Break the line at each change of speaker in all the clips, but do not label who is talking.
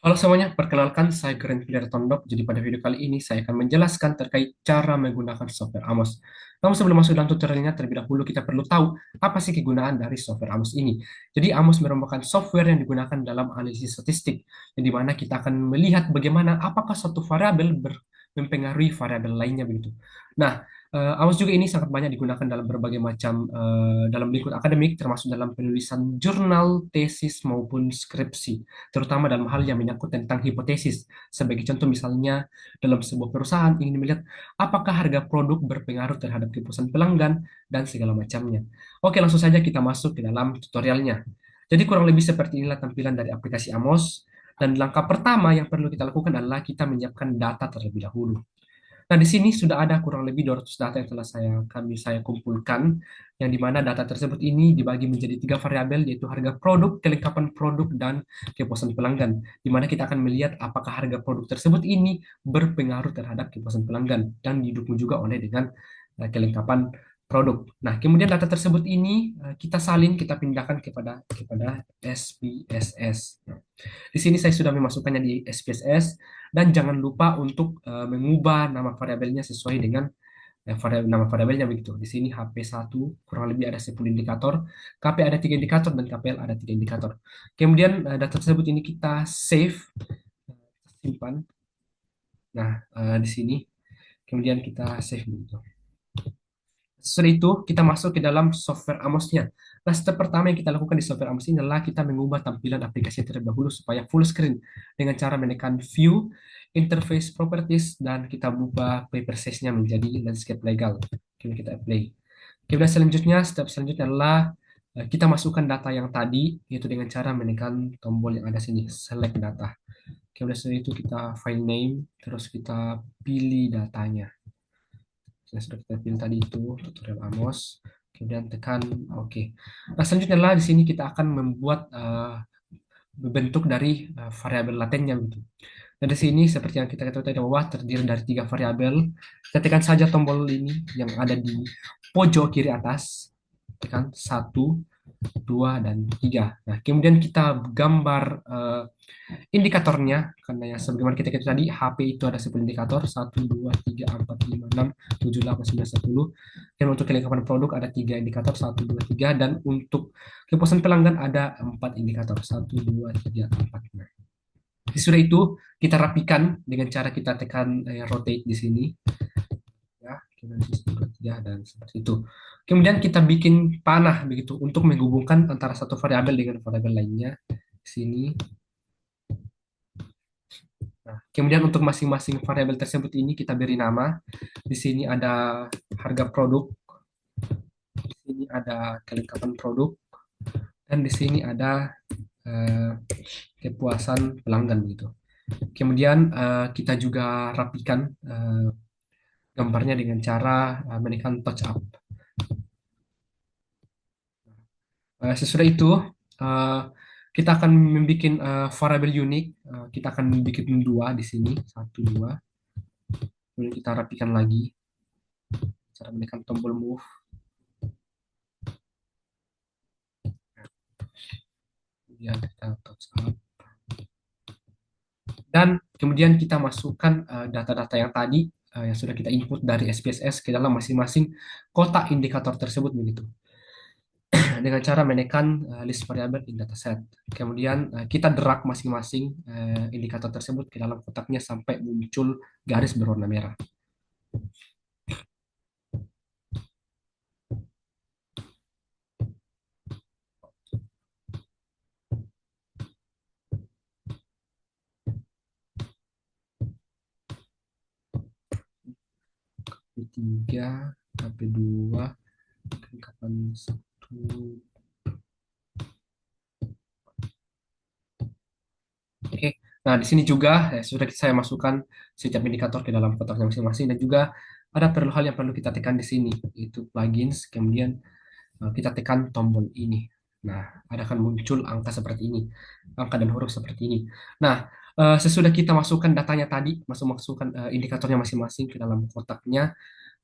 Halo semuanya, perkenalkan saya Grand Player Tondok. Jadi pada video kali ini saya akan menjelaskan terkait cara menggunakan software Amos. Namun sebelum masuk dalam tutorialnya, terlebih dahulu kita perlu tahu apa sih kegunaan dari software Amos ini. Jadi Amos merupakan software yang digunakan dalam analisis statistik, yang dimana kita akan melihat bagaimana apakah suatu variabel mempengaruhi variabel lainnya begitu. Nah, Amos juga ini sangat banyak digunakan dalam berbagai macam dalam lingkup akademik, termasuk dalam penulisan jurnal, tesis maupun skripsi terutama dalam hal yang menyangkut tentang hipotesis. Sebagai contoh misalnya dalam sebuah perusahaan ingin melihat apakah harga produk berpengaruh terhadap kepuasan pelanggan dan segala macamnya. Oke, langsung saja kita masuk ke dalam tutorialnya. Jadi kurang lebih seperti inilah tampilan dari aplikasi Amos. Dan langkah pertama yang perlu kita lakukan adalah kita menyiapkan data terlebih dahulu. Nah, di sini sudah ada kurang lebih 200 data yang telah saya kumpulkan, yang di mana data tersebut ini dibagi menjadi tiga variabel, yaitu harga produk, kelengkapan produk, dan kepuasan pelanggan. Di mana kita akan melihat apakah harga produk tersebut ini berpengaruh terhadap kepuasan pelanggan dan didukung juga oleh dengan kelengkapan produk. Nah, kemudian data tersebut ini kita salin, kita pindahkan kepada SPSS. Di sini saya sudah memasukkannya di SPSS dan jangan lupa untuk mengubah nama variabelnya sesuai dengan nama variabelnya begitu. Di sini HP1 kurang lebih ada 10 indikator, KP ada 3 indikator dan KPL ada 3 indikator. Kemudian data tersebut ini kita save, simpan. Nah, di sini kemudian kita save begitu. Setelah itu, kita masuk ke dalam software Amos-nya. Nah, step pertama yang kita lakukan di software Amos ini adalah kita mengubah tampilan aplikasi terlebih dahulu supaya full screen dengan cara menekan View, Interface Properties, dan kita ubah paper size-nya menjadi landscape legal. Kemudian kita apply. Kemudian selanjutnya, step selanjutnya adalah kita masukkan data yang tadi, yaitu dengan cara menekan tombol yang ada sini, Select Data. Kemudian setelah itu kita file name, terus kita pilih datanya yang sudah kita pilih tadi itu tutorial Amos, kemudian tekan OK. Nah, selanjutnya adalah di sini kita akan membuat bentuk dari variabel latennya gitu. Nah, di sini seperti yang kita ketahui tadi bahwa terdiri dari tiga variabel. Kita tekan saja tombol ini yang ada di pojok kiri atas, tekan satu, dua, dan tiga. Nah, kemudian kita gambar indikatornya, karena yang sebagaimana kita ketahui tadi, HP itu ada 10 indikator, satu 2 3 4 5 6 7 8 9 10. Dan untuk kelengkapan produk ada 3 indikator, satu 2 3, dan untuk kepuasan pelanggan ada 4 indikator, satu 2 3 4. Nah, sesudah itu kita rapikan dengan cara kita tekan rotate di sini ya, kemudian di sini 2 3 dan seperti itu. Kemudian kita bikin panah begitu untuk menghubungkan antara satu variabel dengan variabel lainnya. Di sini. Nah, kemudian untuk masing-masing variabel tersebut ini kita beri nama. Di sini ada harga produk, di sini ada kelengkapan produk, dan di sini ada eh, kepuasan pelanggan gitu. Kemudian kita juga rapikan gambarnya dengan cara menekan touch up. Sesudah itu eh, kita akan membuat variabel unik. Kita akan membuat dua di sini, satu dua. Kemudian kita rapikan lagi cara menekan tombol move. Kemudian kita touch up. Dan kemudian kita masukkan data-data yang tadi yang sudah kita input dari SPSS ke dalam masing-masing kotak indikator tersebut begitu. Dengan cara menekan list variable in dataset. Kemudian kita drag masing-masing indikator tersebut ke dalam kotaknya sampai muncul garis berwarna merah. P3, KP2, kapan 1. Oke, nah di sini juga sudah saya masukkan setiap indikator ke dalam kotaknya masing-masing dan juga ada perlu hal yang perlu kita tekan di sini, yaitu plugins, kemudian kita tekan tombol ini. Nah, ada akan muncul angka seperti ini, angka dan huruf seperti ini. Nah, sesudah kita masukkan datanya tadi, masukkan indikatornya masing-masing ke dalam kotaknya.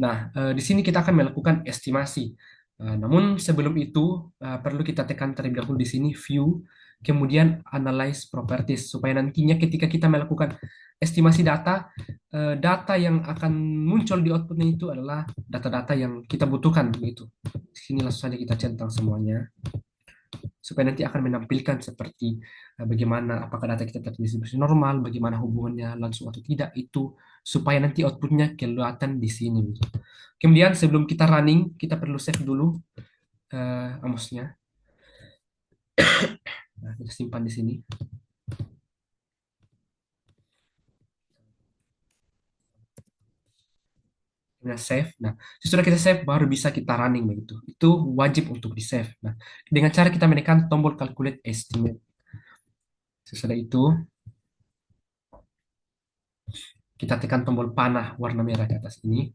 Nah, di sini kita akan melakukan estimasi. Namun sebelum itu perlu kita tekan terlebih dahulu di sini view, kemudian analyze properties, supaya nantinya ketika kita melakukan estimasi data, data yang akan muncul di outputnya itu adalah data-data yang kita butuhkan begitu. Di sini langsung saja kita centang semuanya supaya nanti akan menampilkan seperti bagaimana apakah data kita terdistribusi normal, bagaimana hubungannya langsung atau tidak itu supaya nanti outputnya kelihatan di sini. Gitu. Kemudian sebelum kita running, kita perlu save dulu Amosnya. Nah, kita simpan di sini. Kemudian save. Nah, sesudah kita save baru bisa kita running begitu. Itu wajib untuk di save. Nah, dengan cara kita menekan tombol calculate estimate. Sesudah itu kita tekan tombol panah warna merah di atas ini.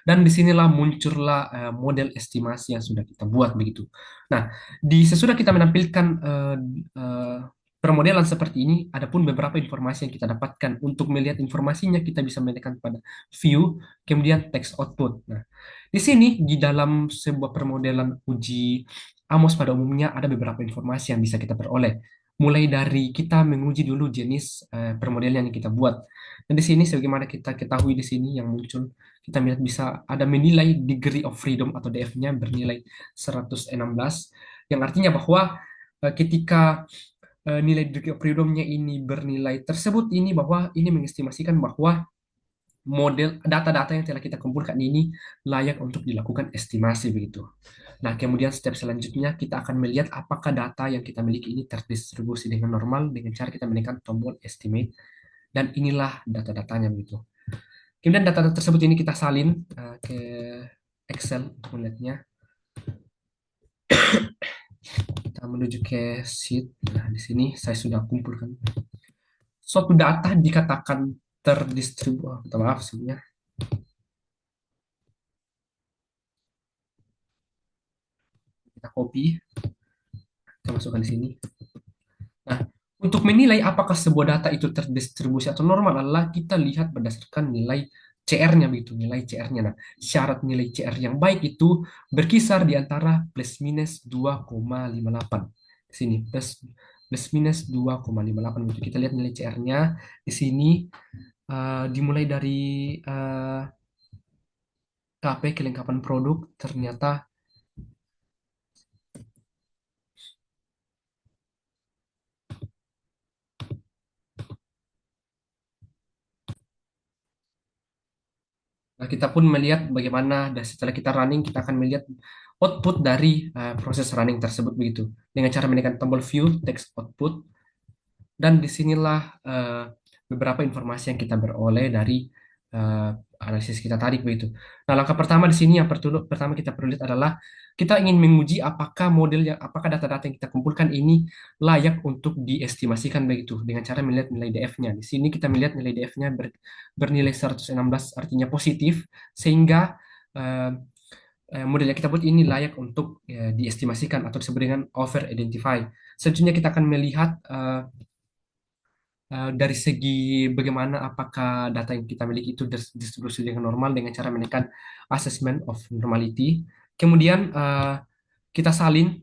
Dan disinilah muncullah model estimasi yang sudah kita buat begitu. Nah, sesudah kita menampilkan eh, permodelan seperti ini, ada pun beberapa informasi yang kita dapatkan. Untuk melihat informasinya, kita bisa menekan pada view, kemudian text output. Nah, di sini di dalam sebuah permodelan uji Amos pada umumnya ada beberapa informasi yang bisa kita peroleh. Mulai dari kita menguji dulu jenis permodelan yang kita buat. Dan di sini sebagaimana kita ketahui di sini yang muncul kita melihat bisa ada menilai degree of freedom atau DF-nya bernilai 116 yang artinya bahwa ketika nilai degree of freedom-nya ini bernilai tersebut ini bahwa ini mengestimasikan bahwa model data-data yang telah kita kumpulkan ini layak untuk dilakukan estimasi begitu. Nah, kemudian step selanjutnya kita akan melihat apakah data yang kita miliki ini terdistribusi dengan normal dengan cara kita menekan tombol estimate dan inilah data-datanya begitu. Kemudian data tersebut ini kita salin ke Excel untuk melihatnya. Kita menuju ke sheet. Nah, di sini saya sudah kumpulkan. Suatu data dikatakan terdistribusi. Minta maaf sebelumnya. Kita copy, kita masukkan di sini. Nah, untuk menilai apakah sebuah data itu terdistribusi atau normal adalah kita lihat berdasarkan nilai CR-nya begitu, nilai CR-nya. Nah, syarat nilai CR yang baik itu berkisar di antara plus minus 2,58. Di sini plus minus 2,58 begitu. Kita lihat nilai CR-nya di sini dimulai dari KP kelengkapan produk ternyata kita pun melihat bagaimana dan setelah kita running kita akan melihat output dari proses running tersebut begitu dengan cara menekan tombol view text output dan disinilah beberapa informasi yang kita beroleh dari eh, analisis kita tadi begitu. Nah, langkah pertama di sini yang pertama kita perlu lihat adalah kita ingin menguji apakah apakah data-data yang kita kumpulkan ini layak untuk diestimasikan begitu dengan cara melihat nilai DF-nya. Di sini kita melihat nilai DF-nya bernilai 116 artinya positif sehingga eh, model yang kita buat ini layak untuk diestimasikan atau disebut dengan over identify. Selanjutnya kita akan melihat dari segi bagaimana apakah data yang kita miliki itu distribusi dengan normal dengan cara menekan assessment of normality. Kemudian kita salin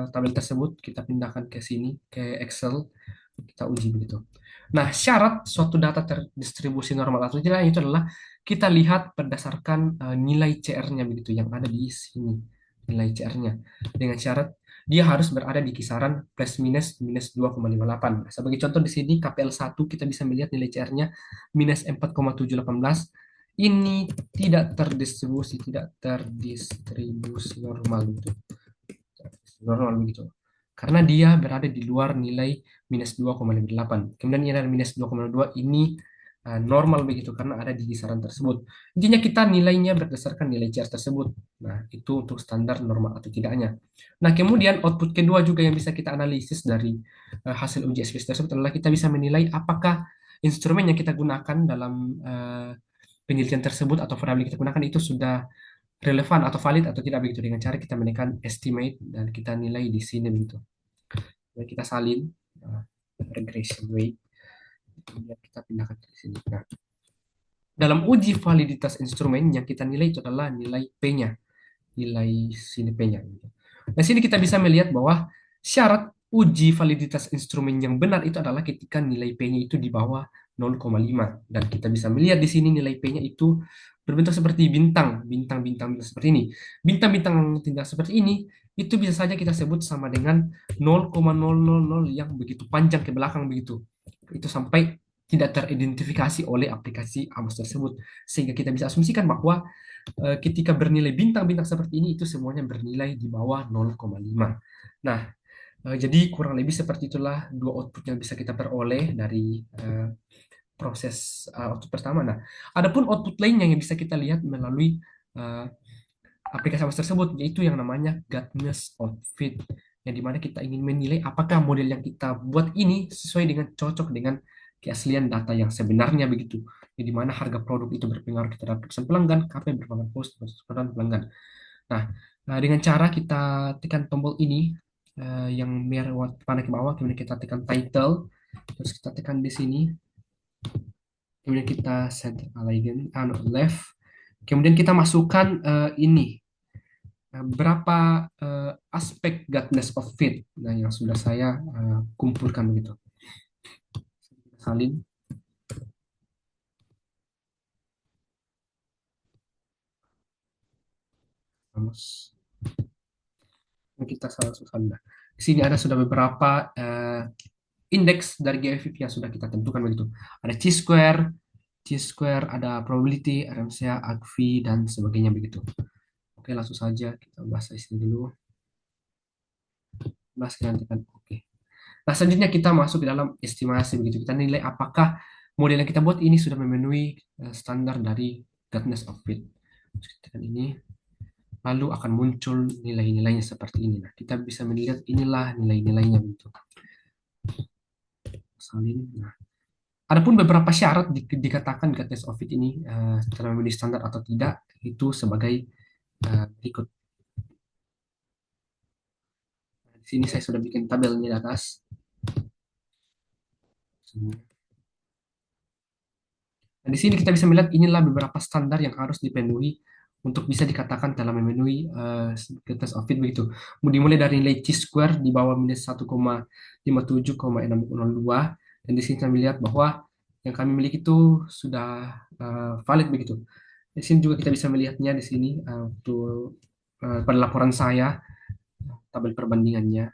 tabel tersebut, kita pindahkan ke sini ke Excel, kita uji begitu. Nah, syarat suatu data terdistribusi normal atau tidak itu adalah kita lihat berdasarkan nilai CR-nya begitu yang ada di sini, nilai CR-nya dengan syarat dia harus berada di kisaran plus minus 2,58. Sebagai contoh di sini KPL 1 kita bisa melihat nilai CR-nya minus 4,718. Ini tidak terdistribusi normal gitu. Normal begitu. Karena dia berada di luar nilai minus 2,58. Kemudian ini ada minus 2,2 ini normal begitu karena ada di kisaran tersebut. Intinya kita nilainya berdasarkan nilai CR tersebut. Nah, itu untuk standar normal atau tidaknya. Nah, kemudian output kedua juga yang bisa kita analisis dari hasil uji SPSS tersebut adalah kita bisa menilai apakah instrumen yang kita gunakan dalam penelitian tersebut atau variabel yang kita gunakan itu sudah relevan atau valid atau tidak begitu dengan cara kita menekan estimate dan kita nilai di sini begitu. Dan kita salin regression weight kemudian kita pindahkan ke sini. Nah, dalam uji validitas instrumen yang kita nilai itu adalah nilai P-nya, nilai sini P-nya. Nah, sini kita bisa melihat bahwa syarat uji validitas instrumen yang benar itu adalah ketika nilai P-nya itu di bawah 0,5. Dan kita bisa melihat di sini nilai P-nya itu berbentuk seperti bintang, bintang-bintang seperti ini. Bintang-bintang tinggal seperti ini itu bisa saja kita sebut sama dengan 0,000 yang begitu panjang ke belakang begitu. Itu sampai tidak teridentifikasi oleh aplikasi Amos tersebut. Sehingga kita bisa asumsikan bahwa ketika bernilai bintang-bintang seperti ini itu semuanya bernilai di bawah 0,5. Nah, jadi kurang lebih seperti itulah dua output yang bisa kita peroleh dari proses output pertama. Nah, adapun output lainnya yang bisa kita lihat melalui eh, aplikasi AWS tersebut, yaitu yang namanya Guidance of Fit, yang dimana kita ingin menilai apakah model yang kita buat ini sesuai dengan cocok dengan keaslian data yang sebenarnya begitu. Yang dimana harga produk itu berpengaruh terhadap keputusan pelanggan, KP berpengaruh terhadap pelanggan. Nah, dengan cara kita tekan tombol ini yang merah panah ke bawah, kemudian kita tekan title, terus kita tekan di sini, kemudian kita set align left, kemudian kita masukkan ini berapa aspek guidance of fit, nah yang sudah saya kumpulkan begitu. Salin, terus kita salah salin. Di sini ada sudah beberapa indeks dari GFIP yang sudah kita tentukan begitu. Ada Chi-square, ada probability, RMSA, AGV, dan sebagainya begitu. Oke, langsung saja kita bahas di sini dulu. Bahas nanti kan. Oke. Nah, selanjutnya kita masuk ke dalam estimasi begitu. Kita nilai apakah model yang kita buat ini sudah memenuhi standar dari Guidance of Fit. Tekan ini, lalu akan muncul nilai-nilainya seperti ini. Nah, kita bisa melihat inilah nilai-nilainya begitu. Salin. Nah, adapun beberapa syarat dikatakan Guidance of Fit ini telah memenuhi standar atau tidak itu sebagai berikut. Di sini saya sudah bikin tabelnya di atas. Nah, di sini kita bisa melihat inilah beberapa standar yang harus dipenuhi untuk bisa dikatakan telah memenuhi tes of fit begitu. Dimulai dari nilai Chi-square di bawah minus 1,57,602, dan di sini kita melihat bahwa yang kami miliki itu sudah valid begitu. Di sini juga kita bisa melihatnya di sini untuk pada laporan saya tabel perbandingannya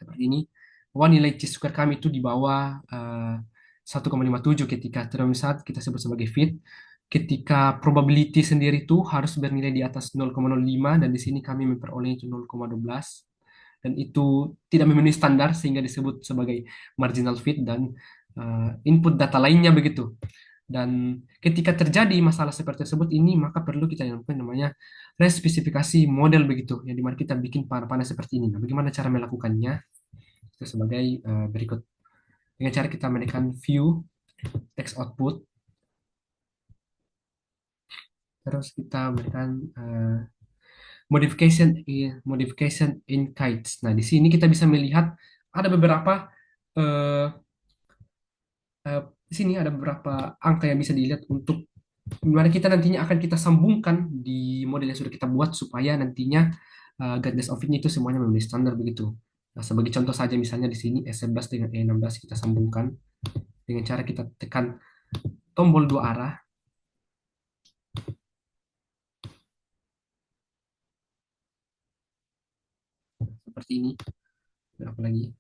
seperti ini, bahwa nilai Chi-square kami itu di bawah 1,57 ketika term saat kita sebut sebagai fit. Ketika probability sendiri itu harus bernilai di atas 0,05, dan di sini kami memperoleh itu 0,12, dan itu tidak memenuhi standar sehingga disebut sebagai marginal fit dan input data lainnya begitu. Dan ketika terjadi masalah seperti tersebut ini, maka perlu kita lakukan namanya respesifikasi model begitu, yang dimana kita bikin panah-panah seperti ini. Nah, bagaimana cara melakukannya? Itu sebagai berikut. Dengan cara kita menekan view, text output, terus kita menekan modification in kites. Nah, di sini kita bisa melihat ada beberapa uh, di sini ada beberapa angka yang bisa dilihat untuk dimana kita nantinya akan kita sambungkan di model yang sudah kita buat supaya nantinya guidance of it-nya itu semuanya memenuhi standar begitu. Nah, sebagai contoh saja misalnya di sini E11 dengan E16 kita sambungkan dengan cara kita tekan tombol dua arah seperti ini. Dan apalagi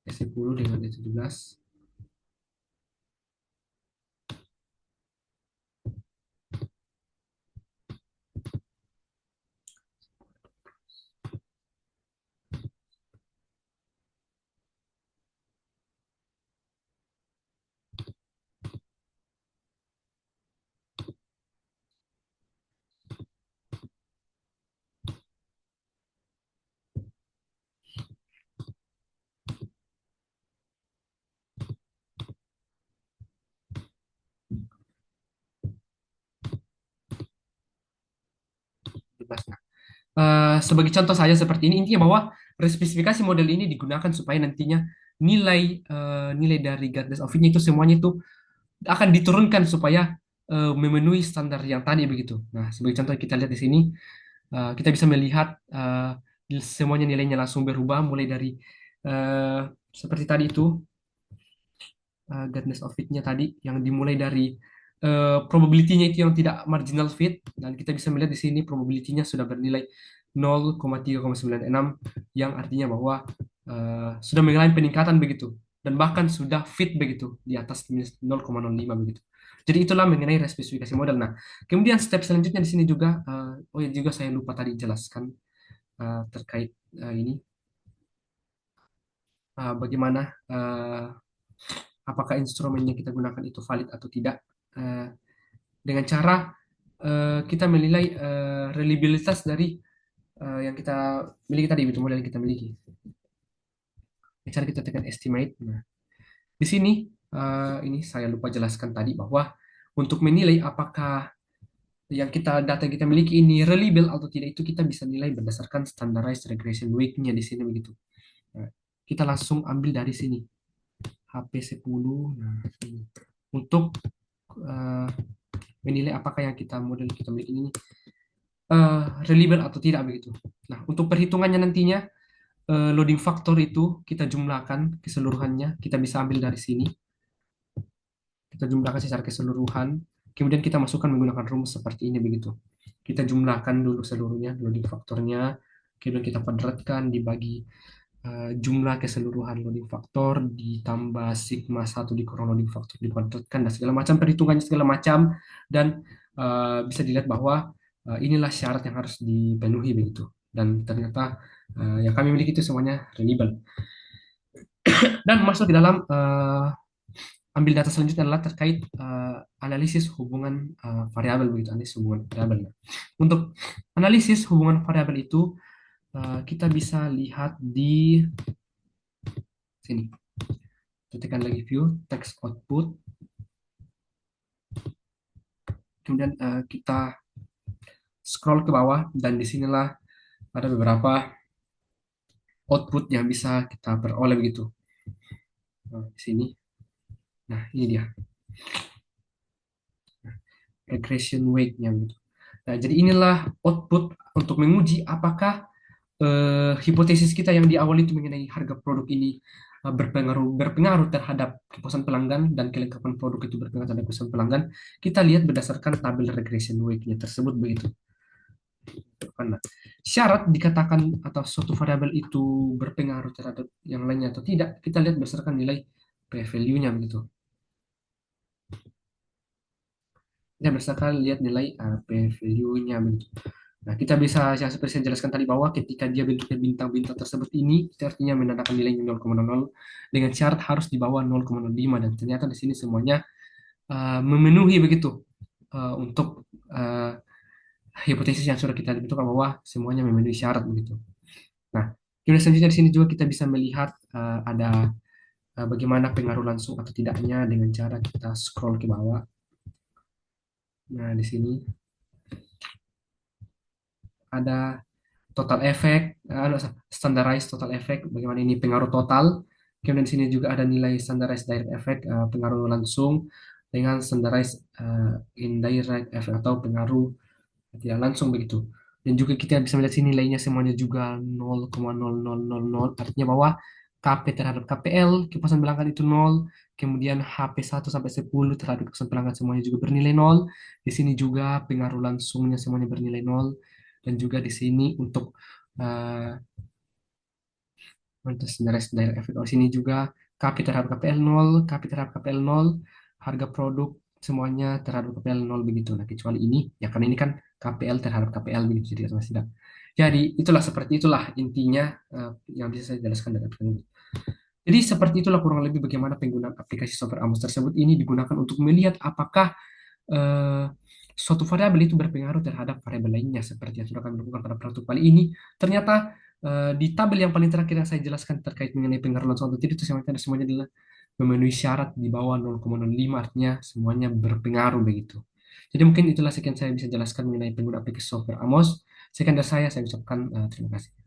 E10 dengan E17. Nah, sebagai contoh saja seperti ini, intinya bahwa spesifikasi model ini digunakan supaya nantinya nilai dari guidance of it-nya itu semuanya itu akan diturunkan supaya memenuhi standar yang tadi begitu. Nah, sebagai contoh kita lihat di sini, kita bisa melihat semuanya nilainya langsung berubah mulai dari eh, seperti tadi itu goodness of fit-nya tadi yang dimulai dari probability-nya itu yang tidak marginal fit dan kita bisa melihat di sini probability-nya sudah bernilai 0,396 yang artinya bahwa sudah mengalami peningkatan begitu dan bahkan sudah fit begitu di atas minus 0,05 begitu. Jadi itulah mengenai respesifikasi model. Nah, kemudian step selanjutnya di sini juga oh ya juga saya lupa tadi jelaskan terkait ini bagaimana apakah instrumen yang kita gunakan itu valid atau tidak eh, dengan cara kita menilai reliabilitas dari yang kita miliki tadi itu model yang kita miliki. Cara kita tekan estimate. Nah, di sini ini saya lupa jelaskan tadi bahwa untuk menilai apakah yang data yang kita miliki ini reliable atau tidak itu kita bisa nilai berdasarkan standardized regression weight-nya di sini begitu. Nah, kita langsung ambil dari sini HP10. Nah, ini. Untuk eh, menilai apakah yang model kita miliki ini reliable atau tidak begitu. Nah, untuk perhitungannya nantinya loading factor itu kita jumlahkan keseluruhannya, kita bisa ambil dari sini, kita jumlahkan secara keseluruhan, kemudian kita masukkan menggunakan rumus seperti ini begitu. Kita jumlahkan dulu seluruhnya, loading faktornya, kemudian kita padatkan dibagi jumlah keseluruhan loading faktor ditambah sigma 1 dikurang loading faktor dipadatkan dan segala macam perhitungannya segala macam dan bisa dilihat bahwa inilah syarat yang harus dipenuhi begitu dan ternyata yang kami miliki itu semuanya reliable dan masuk ke dalam ambil data selanjutnya adalah terkait analisis hubungan variabel begitu analisis hubungan variabel. Nah, untuk analisis hubungan variabel itu kita bisa lihat di sini. Tekan lagi view text output. Kemudian kita scroll ke bawah dan disinilah ada beberapa output yang bisa kita peroleh begitu. Nah, di sini. Nah, ini dia. Regression weight-nya gitu. Nah, jadi inilah output untuk menguji apakah hipotesis kita yang di awal itu mengenai harga produk ini berpengaruh terhadap kepuasan pelanggan dan kelengkapan produk itu berpengaruh terhadap kepuasan pelanggan. Kita lihat berdasarkan tabel regression weight-nya tersebut begitu. Karena syarat dikatakan atau suatu variabel itu berpengaruh terhadap yang lainnya atau tidak, kita lihat berdasarkan nilai p-value-nya begitu. Kita berdasarkan lihat nilai p-value-nya begitu. Nah, kita bisa yang seperti saya jelaskan tadi bahwa ketika dia bentuknya bintang-bintang tersebut ini, itu artinya menandakan nilainya 0,00 dengan syarat harus di bawah 0,05 dan ternyata di sini semuanya memenuhi begitu untuk hipotesis yang sudah kita tentukan bahwa semuanya memenuhi syarat begitu. Nah, kemudian selanjutnya di sini juga kita bisa melihat ada bagaimana pengaruh langsung atau tidaknya dengan cara kita scroll ke bawah. Nah, di sini ada total efek, standardized total efek, bagaimana ini pengaruh total. Kemudian di sini juga ada nilai standardized direct effect, pengaruh langsung dengan standardized indirect effect atau pengaruh tidak langsung begitu. Dan juga kita bisa melihat sini nilainya semuanya juga 0,0000, artinya bahwa KP terhadap KPL, kepuasan pelanggan itu 0, kemudian HP 1 sampai 10 terhadap kepuasan pelanggan semuanya juga bernilai 0. Di sini juga pengaruh langsungnya semuanya bernilai 0. Dan juga di sini untuk standardized direct effect. Oh, sini juga KP terhadap KPL 0, KP terhadap KPL 0, harga produk semuanya terhadap KPL 0 begitu. Nah, kecuali ini, ya karena ini kan KPL terhadap KPL begitu, jadi masih tidak. Jadi itulah seperti itulah intinya yang bisa saya jelaskan dari aplikasi ini. Jadi seperti itulah kurang lebih bagaimana penggunaan aplikasi software Amos tersebut ini digunakan untuk melihat apakah eh, suatu variabel itu berpengaruh terhadap variabel lainnya seperti yang sudah kami lakukan pada praktik kali ini. Ternyata di tabel yang paling terakhir yang saya jelaskan terkait mengenai pengaruh langsung atau tidak itu semuanya adalah memenuhi syarat di bawah 0,05 artinya semuanya berpengaruh begitu. Jadi mungkin itulah sekian saya bisa jelaskan mengenai penggunaan aplikasi software Amos. Sekian dari saya ucapkan terima kasih.